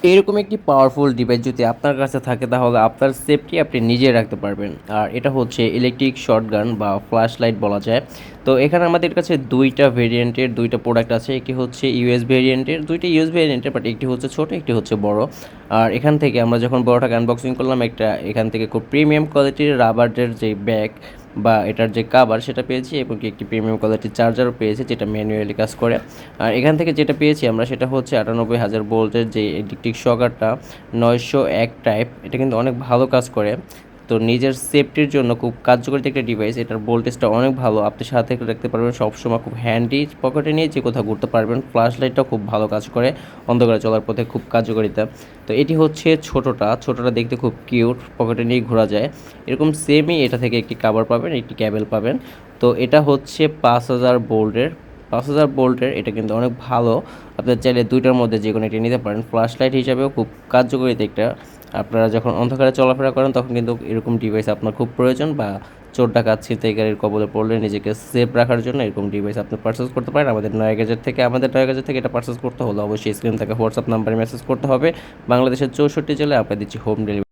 এরকম একটি powerful device যদি আপনার কাছে থাকে তাহলে আপনার সেফটি আপনি নিজে রাখতে পারবেন। আর এটা হচ্ছে ইলেকট্রিক শর্টগান বা ফ্ল্যাশ লাইট বলা যায়। তো এখানে আমাদের কাছে দুইটা ভেরিয়েন্টের দুইটা প্রোডাক্ট আছে। একটি হচ্ছে ইউএস ভেরিয়েন্টের, দুইটা ইউএস ভেরিয়েন্টের, বাট একটি হচ্ছে ছোট, একটি হচ্ছে বড়। আর এখান থেকে আমরা যখন বড়টাকে আনবক্সিং করলাম, একটা এখান থেকে খুব প্রিমিয়াম কোয়ালিটির রাবারের যে ব্যাগ বা এটার যে কাভার সেটা পেয়েছি, এবং কি একটি প্রিমিয়াম কোয়ালিটির চার্জারও পেয়েছি যেটা ম্যানুয়ালি কাজ করে। আর এখান থেকে যেটা পেয়েছি আমরা সেটা হচ্ছে 98,000 ভোল্টের যে ইলেকট্রিক শকারটা 901 টাইপ। এটা কিন্তু অনেক ভালো কাজ করে। তো নিজের সেফটির জন্য খুব কার্যকরী একটা ডিভাইস। এটার ভোল্টেজটা অনেক ভালো, আপনি সাথে রাখতে পারবেন সবসময়, খুব হ্যান্ডি, পকেটে নিয়ে যে কোথাও ঘুরতে পারবেন। ফ্ল্যাশ লাইটটাও খুব ভালো কাজ করে অন্ধকারে চলার পথে, খুব কার্যকারিতা। তো এটি হচ্ছে ছোটোটা দেখতে খুব কিউট, পকেটে নিয়ে ঘোরা যায়। এরকম সেমই এটা থেকে একটি কাভার পাবেন, একটি ক্যাবেল পাবেন। তো এটা হচ্ছে 5,000 ভোল্টের এটা কিন্তু অনেক ভালো। আপনার চাইলে দুইটার মধ্যে যে কোনো একটি নিতে পারেন। ফ্ল্যাশ লাইট হিসাবেও খুব কার্যকরী একটা। আপনারা যখন অন্ধকারে চলাফেরা করেন তখন কিন্তু এরকম ডিভাইস আপনার খুব প্রয়োজন, বা চোর ডাকাত ছিনতাইকারীর কবলে পড়লে নিজেকে সেফ রাখার জন্য এরকম ডিভাইস আপনি পারচেস করতে পারেন আমাদের নয়াগেজের থেকে এটা পারচেস করতে হলে অবশ্যই স্ক্রিন থেকে হোয়াটসঅ্যাপ নাম্বারে মেসেজ করতে হবে। বাংলাদেশের 64 জেলায় আমরা দিচ্ছি হোম ডেলিভারি।